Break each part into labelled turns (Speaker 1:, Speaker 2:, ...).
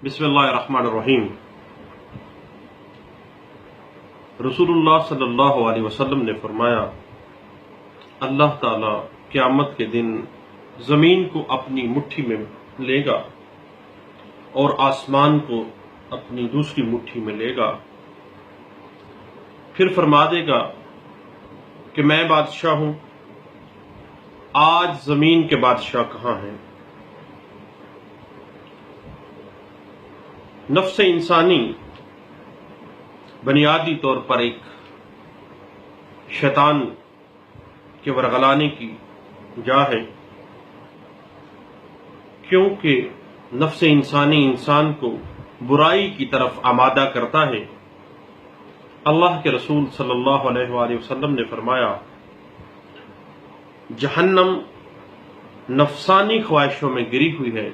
Speaker 1: بسم اللہ الرحمن الرحیم۔ رسول اللہ صلی اللہ علیہ وسلم نے فرمایا، اللہ تعالی قیامت کے دن زمین کو اپنی مٹھی میں لے گا اور آسمان کو اپنی دوسری مٹھی میں لے گا، پھر فرما دے گا کہ میں بادشاہ ہوں، آج زمین کے بادشاہ کہاں ہیں؟ نفس انسانی بنیادی طور پر ایک شیطان کے ورغلانے کی جا ہے، کیونکہ نفس انسانی انسان کو برائی کی طرف آمادہ کرتا ہے۔ اللہ کے رسول صلی اللہ علیہ وآلہ وسلم نے فرمایا، جہنم نفسانی خواہشوں میں گری ہوئی ہے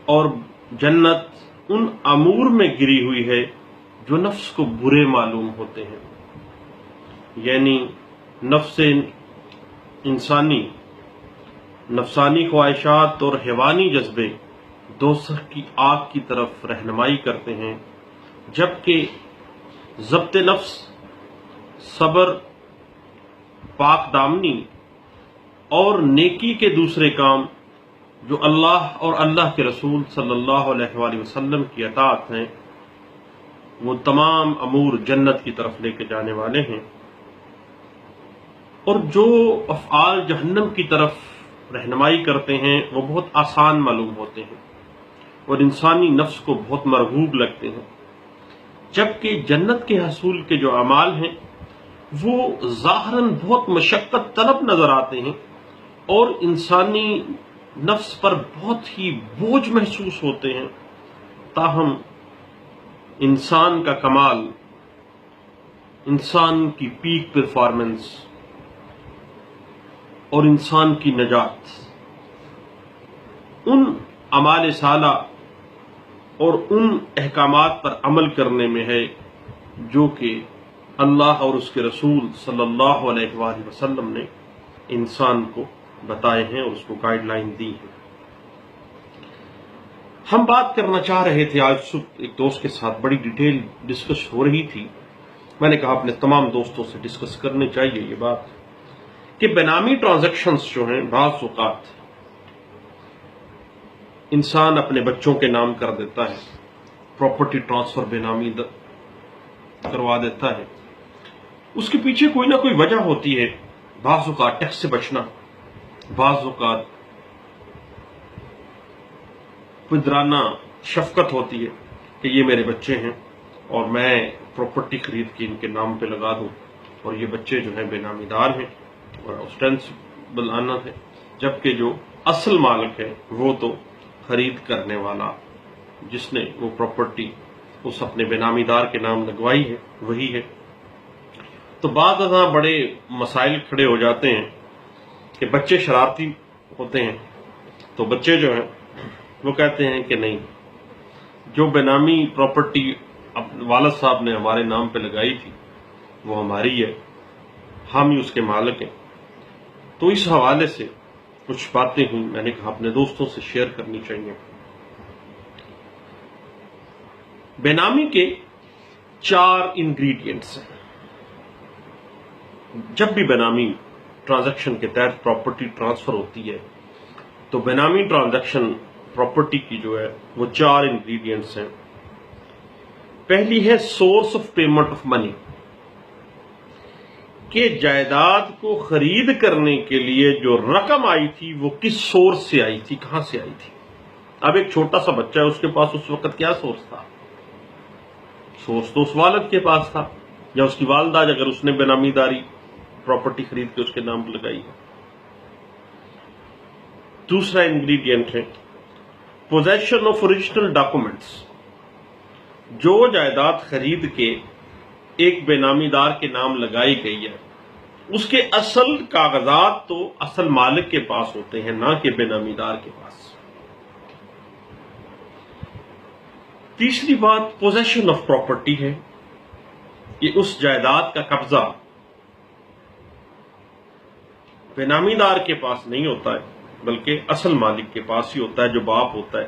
Speaker 1: اور جنت ان امور میں گری ہوئی ہے جو نفس کو برے معلوم ہوتے ہیں۔ یعنی نفس انسانی نفسانی خواہشات اور حیوانی جذبے دوزخ کی آگ کی طرف رہنمائی کرتے ہیں، جبکہ ضبط نفس، صبر، پاک دامنی اور نیکی کے دوسرے کام جو اللہ اور اللہ کے رسول صلی اللہ علیہ وآلہ وسلم کی اطاعت ہیں، وہ تمام امور جنت کی طرف لے کے جانے والے ہیں، اور جو افعال جہنم کی طرف رہنمائی کرتے ہیں وہ بہت آسان معلوم ہوتے ہیں اور انسانی نفس کو بہت مرغوب لگتے ہیں، جبکہ جنت کے حصول کے جو اعمال ہیں وہ ظاہراً بہت مشقت طلب نظر آتے ہیں اور انسانی نفس پر بہت ہی بوجھ محسوس ہوتے ہیں، تاہم انسان کا کمال، انسان کی پیک پرفارمنس اور انسان کی نجات ان اعمال صالحہ اور ان احکامات پر عمل کرنے میں ہے جو کہ اللہ اور اس کے رسول صلی اللہ علیہ وآلہ وسلم نے انسان کو بتائے ہیں اور اس کو گائیڈ لائن دی ہے۔ ہم بات کرنا چاہ رہے تھے، آج صبح ایک دوست کے ساتھ بڑی ڈیٹیل ڈسکس ہو رہی تھی، میں نے کہا اپنے تمام دوستوں سے ڈسکس کرنی چاہیے یہ بات کہ بینامی ٹرانزیکشنز جو ہیں بعض اوقات انسان اپنے بچوں کے نام کر دیتا ہے، پراپرٹی ٹرانسفر بینامی کروا دیتا ہے، اس کے پیچھے کوئی نہ کوئی وجہ ہوتی ہے، بعض اوقات ٹیکس سے بچنا، بعض اوقات پدرانہ شفقت ہوتی ہے کہ یہ میرے بچے ہیں اور میں پراپرٹی خرید کے ان کے نام پہ لگا دوں، اور یہ بچے جو ہیں بے نامی دار ہیں اور اوسٹینسبل آنر ہے، جبکہ جو اصل مالک ہے وہ تو خرید کرنے والا جس نے وہ پراپرٹی اس اپنے بے نامی دار کے نام لگوائی ہے وہی ہے۔ تو بعض دفعہ بڑے مسائل کھڑے ہو جاتے ہیں کہ بچے شرارتی ہوتے ہیں، تو بچے جو ہیں وہ کہتے ہیں کہ نہیں، جو بے نامی پراپرٹی والد صاحب نے ہمارے نام پہ لگائی تھی وہ ہماری ہے، ہم ہی اس کے مالک ہیں۔ تو اس حوالے سے کچھ باتیں ہوئی، میں نے کہا اپنے دوستوں سے شیئر کرنی چاہیے۔ بے نامی کے 4 انگریڈینٹس ہیں۔ جب بھی بے نامی ٹرانزیکشن کے تحت پراپرٹی ٹرانسفر ہوتی ہے تو بے نامی ٹرانزیکشن پراپرٹی کی جو ہے وہ 4 انگریڈینٹس ہیں۔ پہلی ہے source of payment of money, کہ جائیداد کو خرید کرنے کے لیے جو رقم آئی تھی وہ کس سورس سے آئی تھی، کہاں سے آئی تھی۔ اب ایک چھوٹا سا بچہ ہے، اس کے پاس اس وقت کیا سورس تھا؟ سورس تو اس والد کے پاس تھا یا اس کی والدہ اگر اس نے بے نامی داری پراپرٹی خرید کے اس کے نام پر لگائی ہے۔ دوسرا انگریڈینٹ ہے پوزیشن آف اوریجنل ڈاکومنٹس، جو جائیداد خرید کے ایک بے نامی دار کے نام لگائی گئی ہے اس کے اصل کاغذات تو اصل مالک کے پاس ہوتے ہیں، نہ کہ بے نامی دار کے پاس۔ تیسری بات پوزیشن آف پراپرٹی ہے، کہ اس جائیداد کا قبضہ بے نامی دار کے پاس نہیں ہوتا ہے بلکہ اصل مالک کے پاس ہی ہوتا ہے جو باپ ہوتا ہے۔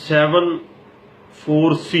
Speaker 1: 74C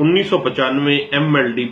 Speaker 1: 1995 MLD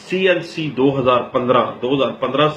Speaker 1: CLC 2015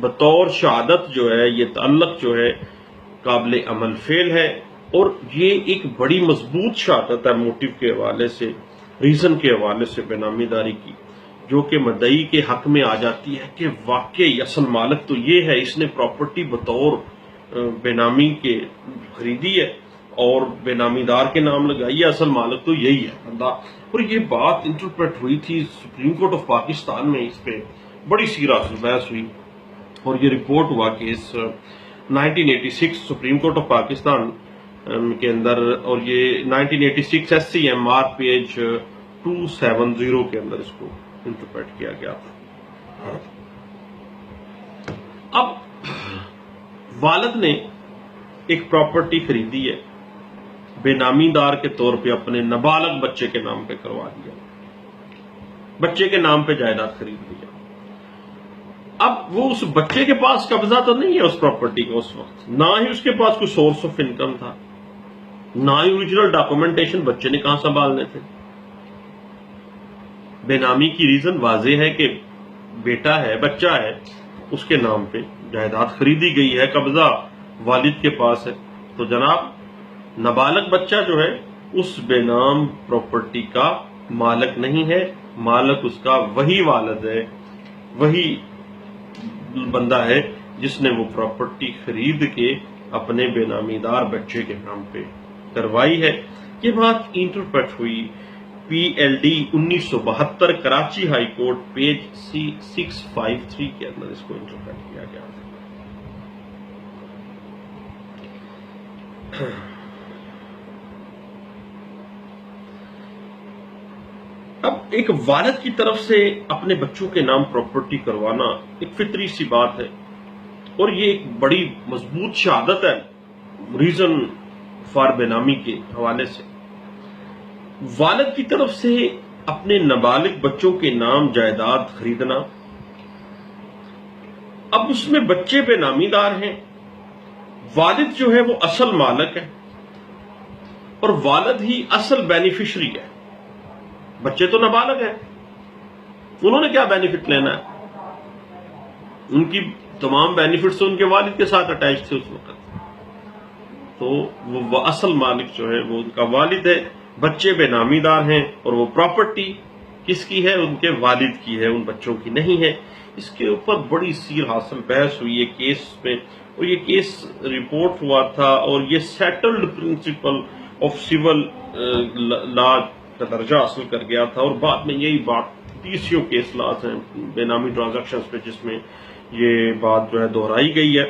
Speaker 1: بطور شہادت جو ہے یہ تعلق جو ہے قابل عمل فعل ہے، اور یہ ایک بڑی مضبوط شہادت ہے موٹیو کے حوالے سے، ریزن کے حوالے سے بے نامی داری کی، جو کہ مدعی کے حق میں آ جاتی ہے کہ واقعی اصل مالک تو یہ ہے، اس نے پراپرٹی بطور بے نامی کے خریدی ہے اور بے نامی دار کے نام لگائی ہے، اصل مالک تو یہی ہے بندہ۔ اور یہ بات انٹرپریٹ ہوئی تھی سپریم کورٹ آف پاکستان میں، اس پہ بڑی سیرا بحث ہوئی، اور یہ رپورٹ ہوا کہ اس 1986 سپریم کورٹ آف پاکستان کے اندر، اور یہ 1986 SCMR پیج 270 کے اندر اس کو انٹرپریٹ کیا گیا تھا۔ اب والد نے ایک پراپرٹی خریدی ہے، بے نامی دار کے طور پہ اپنے نابالغ بچے کے نام پہ کروا دیا، بچے کے نام پہ جائیداد خرید لیا۔ اب وہ اس بچے کے پاس قبضہ تو نہیں ہے اس پراپرٹی کا اس وقت، نہ ہی اس کے پاس کوئی سورس آف انکم تھا، نہ ہی اوریجنل ڈاکومنٹیشن بچے نے کہاں سنبھالنے تھے۔ بے نامی کی ریزن واضح ہے کہ بیٹا ہے، بچہ ہے، اس کے نام پہ جائیداد خریدی گئی ہے، قبضہ والد کے پاس ہے، تو جناب نابالغ بچہ جو ہے اس بے نام پراپرٹی کا مالک نہیں ہے، مالک اس کا وہی والد ہے، وہی بندہ ہے جس نے وہ پراپرٹی خرید کے اپنے بے نامی دار بچے کے نام پہ کروائی ہے۔ یہ بات انٹرپریٹ ہوئی PLD 1972 Karachi high court page 653 کے اندر اس کو انٹرپریٹ کیا گیا تھا۔ اب ایک والد کی طرف سے اپنے بچوں کے نام پراپرٹی کروانا ایک فطری سی بات ہے، اور یہ ایک بڑی مضبوط شہادت ہے ریزن فار بے نامی کے حوالے سے۔ والد کی طرف سے اپنے نابالغ بچوں کے نام جائیداد خریدنا، اب اس میں بچے بے نامی دار ہیں، والد جو ہے وہ اصل مالک ہے، اور والد ہی اصل بینیفیشری ہے۔ بچے تو نابالغ ہیں، انہوں نے کیا بینیفٹ لینا ہے؟ ان کی تمام بینیفٹس ان کے والد کے ساتھ اٹیچ تھے اس وقت، تو وہ اصل مالک جو ہے وہ ان کا والد ہے، بچے بے نامی دار ہیں، اور وہ پراپرٹی کس کی ہے؟ ان کے والد کی ہے، ان بچوں کی نہیں ہے۔ اس کے اوپر بڑی سیر حاصل بحث ہوئی ہے کیس پہ، اور یہ کیس رپورٹ ہوا تھا، اور یہ settled principle of civil law کا درجہ حاصل کر گیا تھا، اور بعد میں یہی بات TCO کیس لاز ہیں بے نامی ٹرانزیکشنز پہ، جس میں یہ بات جو ہے دہرائی گئی ہے۔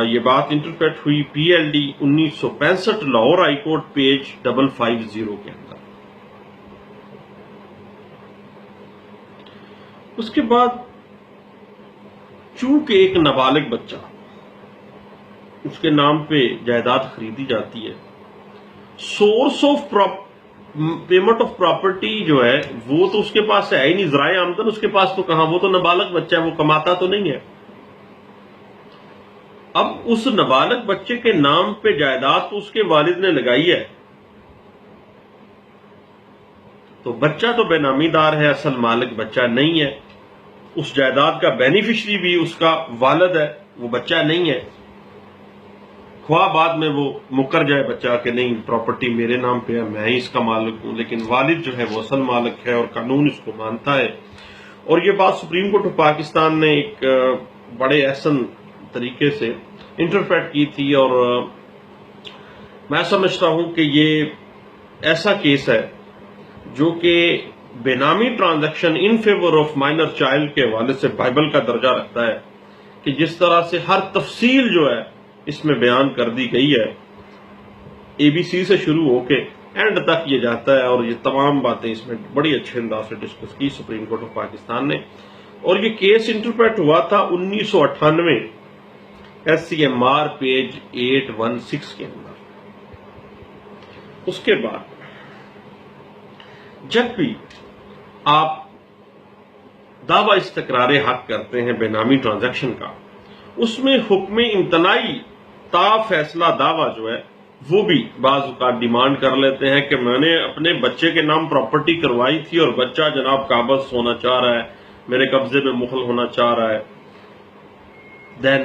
Speaker 1: یہ بات انٹرپریٹ ہوئی PLD 1965 Lahore high court page 550 کے اندر۔ اس کے بعد چونکہ ایک نابالغ بچہ، اس کے نام پہ جائیداد خریدی جاتی ہے، source of payment of property جو ہے وہ تو اس کے پاس ہے ہی نہیں، ذرائع آمدن اس کے پاس تو کہاں، وہ تو نابالغ بچہ ہے، وہ کماتا تو نہیں ہے۔ اب اس نابالغ بچے کے نام پہ جائیداد تو اس کے والد نے لگائی ہے، تو بچہ تو بے نامی دار ہے، اصل مالک بچہ نہیں ہے، اس جائیداد کا بینیفیشری بھی اس کا والد ہے، وہ بچہ نہیں ہے۔ خواہ بعد میں وہ مکر جائے بچہ کہ نہیں پراپرٹی میرے نام پہ ہے، میں ہی اس کا مالک ہوں، لیکن والد جو ہے وہ اصل مالک ہے، اور قانون اس کو مانتا ہے۔ اور یہ بات سپریم کورٹ آف پاکستان نے ایک بڑے احسن طریقے سے انٹرپریٹ کی تھی، اور میں سمجھتا ہوں کہ یہ ایسا کیس ہے جو کہ بے نامی transaction in favour of minor child کے حوالے سے بائبل کا درجہ رکھتا ہے، کہ جس طرح سے ہر تفصیل جو ہے اس میں بیان کر دی گئی ہے، ABC سے شروع ہو کے اینڈ تک یہ جاتا ہے، اور یہ تمام باتیں اس میں بڑی اچھے انداز سے ڈسکس کی سپریم کورٹ آف پاکستان نے۔ اور یہ کیس انٹرپریٹ ہوا تھا 1998 SCMR پیج 816 کے اندر۔ اس کے بعد جب بھی آپ دعوی استقرار حق کرتے ہیں بے نامی ٹرانزیکشن کا، اس میں حکم امتناعی تا فیصلہ دعویٰ جو ہے وہ بھی بعض اوقات ڈیمانڈ کر لیتے ہیں کہ میں نے اپنے بچے کے نام پراپرٹی کروائی تھی، اور بچہ جناب قابض ہونا چاہ رہا ہے، میرے قبضے میں مخل ہونا چاہ رہا ہے، دین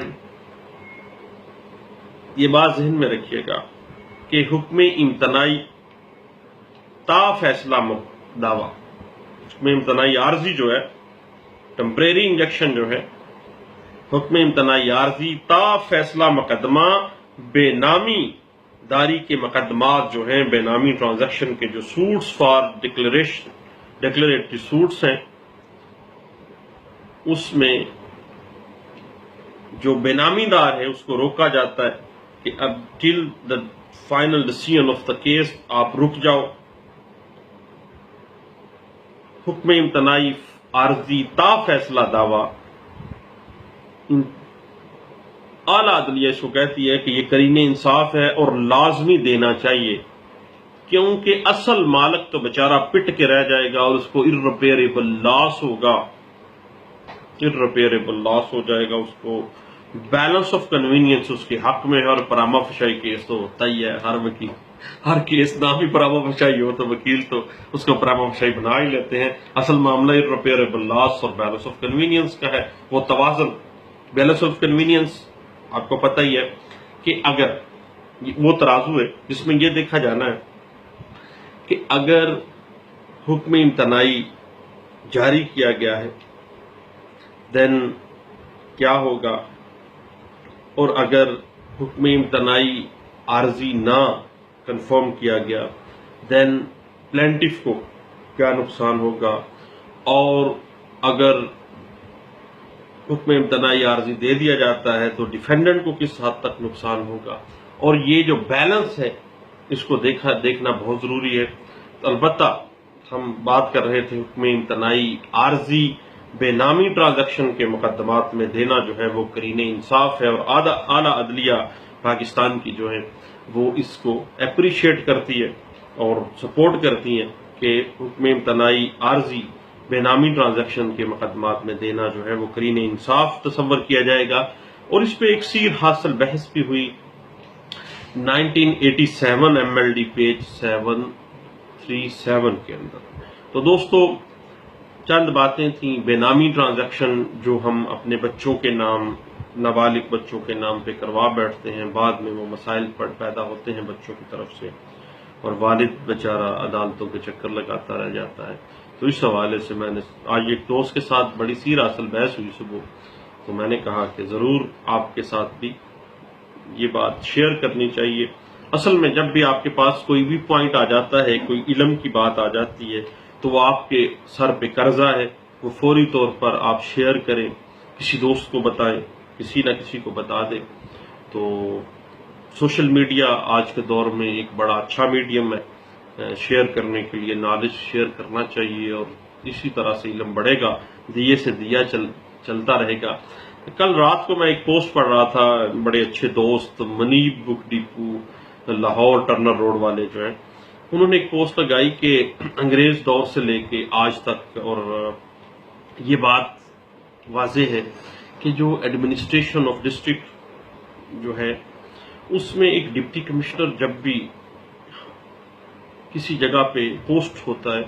Speaker 1: یہ بات ذہن میں رکھیے گا کہ حکم امتناعی تا فیصلہ دعویٰ، حکم امتناعی عارضی جو ہے، ٹمپریری انجیکشن جو ہے، حکم امتناعی عارضی تا فیصلہ مقدمہ بے نامی داری کے مقدمات جو ہیں، بے نامی ٹرانزیکشن کے جو سوٹس فار ڈکلیریٹری سوٹس ہیں، اس میں جو بے نامی دار ہے اس کو روکا جاتا ہے کہ اب till the final decision of the case آپ رک جاؤ۔ حکم امتناعی عارضی تا فیصلہ دعویٰ، اعلیٰ عدلیہ اس کو کہتی ہے کہ یہ قرین انصاف ہے اور لازمی دینا چاہیے، کیونکہ اصل مالک تو بیچارہ پٹ کے رہ جائے گا اور اس کو irreparable لاس ہوگا، irreparable لاس ہو جائے گا، اس کو بیلنس آف کنوینئنس اس کے حق میں ہے، اور پراما فشائی کیس تو ہوتا ہی ہے، ہر وکیل ہر کیس نہ بھی پراما فشائی ہو تو وکیل تو اس کو پراما فشائی بنا ہی لیتے ہیں۔ اصل معاملہ irreparable لاس اور بیلنس آف کنوینئنس کا ہے، وہ توازن۔ بیلنس آف کنوینئنس آپ کو پتہ ہی ہے کہ اگر وہ ترازو ہے جس میں یہ دیکھا جانا ہے کہ اگر حکم امتناعی جاری کیا گیا ہے دین کیا ہوگا، اور اگر حکم امتناعی عارضی نہ کنفرم کیا گیا دین پلینٹف کو کیا نقصان ہوگا، اور اگر حکم امتناعی عارضی دے دیا جاتا ہے تو ڈیفینڈنٹ کو کس حد تک نقصان ہوگا، اور یہ جو بیلنس ہے اس کو دیکھنا بہت ضروری ہے۔ البتہ ہم بات کر رہے تھے حکم امتناعی عارضی بے نامی ٹرانزیکشن کے مقدمات میں دینا جو ہے وہ قرین انصاف ہے، اور اعلیٰ عدلیہ پاکستان کی جو ہے وہ اس کو اپریشیٹ کرتی ہے اور سپورٹ کرتی ہے کہ حکم امتناعی عارضی بے نامی ٹرانزیکشن کے مقدمات میں دینا جو ہے وہ قرین انصاف تصور کیا جائے گا، اور اس پہ ایک سیر حاصل بحث بھی ہوئی 1987 MLD پیج 737 کے اندر۔ تو دوستو چند باتیں تھیں بے نامی ٹرانزیکشن جو ہم اپنے بچوں کے نام، نابالغ بچوں کے نام پہ کروا بیٹھتے ہیں، بعد میں وہ مسائل پیدا ہوتے ہیں بچوں کی طرف سے، اور والد بیچارہ عدالتوں کے چکر لگاتا رہ جاتا ہے۔ تو اس حوالے سے میں نے آج ایک دوست کے ساتھ بڑی سیر حاصل بحث ہوئی صبح، تو میں نے کہا کہ ضرور آپ کے ساتھ بھی یہ بات شیئر کرنی چاہیے۔ اصل میں جب بھی آپ کے پاس کوئی بھی پوائنٹ آ جاتا ہے، کوئی علم کی بات آ جاتی ہے، تو وہ آپ کے سر پہ قرضہ ہے، وہ فوری طور پر آپ شیئر کریں، کسی دوست کو بتائیں، کسی نہ کسی کو بتا دیں۔ تو سوشل میڈیا آج کے دور میں ایک بڑا اچھا میڈیم ہے شیئر کرنے کے لیے، نالج شیئر کرنا چاہیے، اور اسی طرح سے علم بڑھے گا، دیے سے دیا چلتا رہے گا۔ کل رات کو میں ایک پوسٹ پڑھ رہا تھا، بڑے اچھے دوست Muneeb book depot Lahore Turner road والے جو ہیں، انہوں نے ایک پوسٹ لگائی کہ انگریز دور سے لے کے آج تک، اور یہ بات واضح ہے کہ جو ایڈمنسٹریشن آف ڈسٹرکٹ جو ہے اس میں ایک ڈپٹی کمشنر جب بھی کسی جگہ پہ پوسٹ ہوتا ہے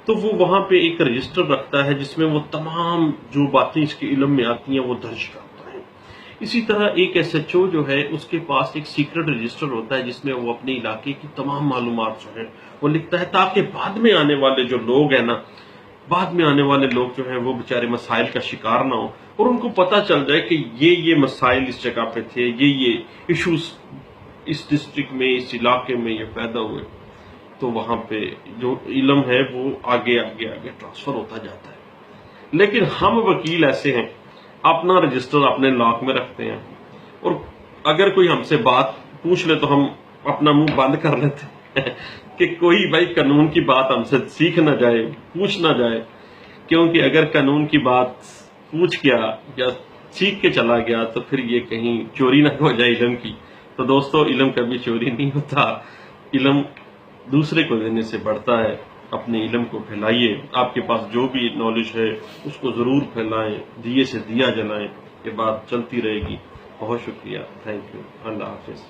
Speaker 1: تو وہ وہاں پہ ایک رجسٹر رکھتا ہے جس میں وہ تمام جو باتیں اس کے علم میں آتی ہیں وہ درج کرتا ہے۔ اسی طرح ایک SHO جو ہے اس کے پاس ایک سیکرٹ رجسٹر ہوتا ہے جس میں وہ اپنے علاقے کی تمام معلومات جو ہے وہ لکھتا ہے، تاکہ بعد میں آنے والے جو لوگ ہیں نا، بعد میں آنے والے لوگ جو ہیں وہ بیچارے مسائل کا شکار نہ ہو، اور ان کو پتہ چل جائے کہ یہ مسائل اس جگہ پہ تھے، یہ ایشوز اس ڈسٹرکٹ میں، اس علاقے میں یہ پیدا ہوئے، تو وہاں پہ جو علم ہے وہ آگے ٹرانسفر ہوتا جاتا ہے۔ لیکن ہم وکیل ایسے ہیں، اپنا رجسٹر اپنے لاک میں رکھتے ہیں، اور اگر کوئی ہم سے بات پوچھ لے تو ہم اپنا منہ بند کر لیتے ہیں کہ کوئی بھائی قانون کی بات ہم سے سیکھ نہ جائے، پوچھ نہ جائے، کیونکہ اگر قانون کی بات پوچھ گیا یا سیکھ کے چلا گیا تو پھر یہ کہیں چوری نہ ہو جائے علم کی۔ تو دوستو علم کبھی چوری نہیں ہوتا، علم دوسرے کو دینے سے بڑھتا ہے۔ اپنے علم کو پھیلائیے، آپ کے پاس جو بھی نالج ہے اس کو ضرور پھیلائیں، دیے سے دیا جلائیں، یہ بات چلتی رہے گی۔ بہت شکریہ، تھینک یو، اللہ حافظ۔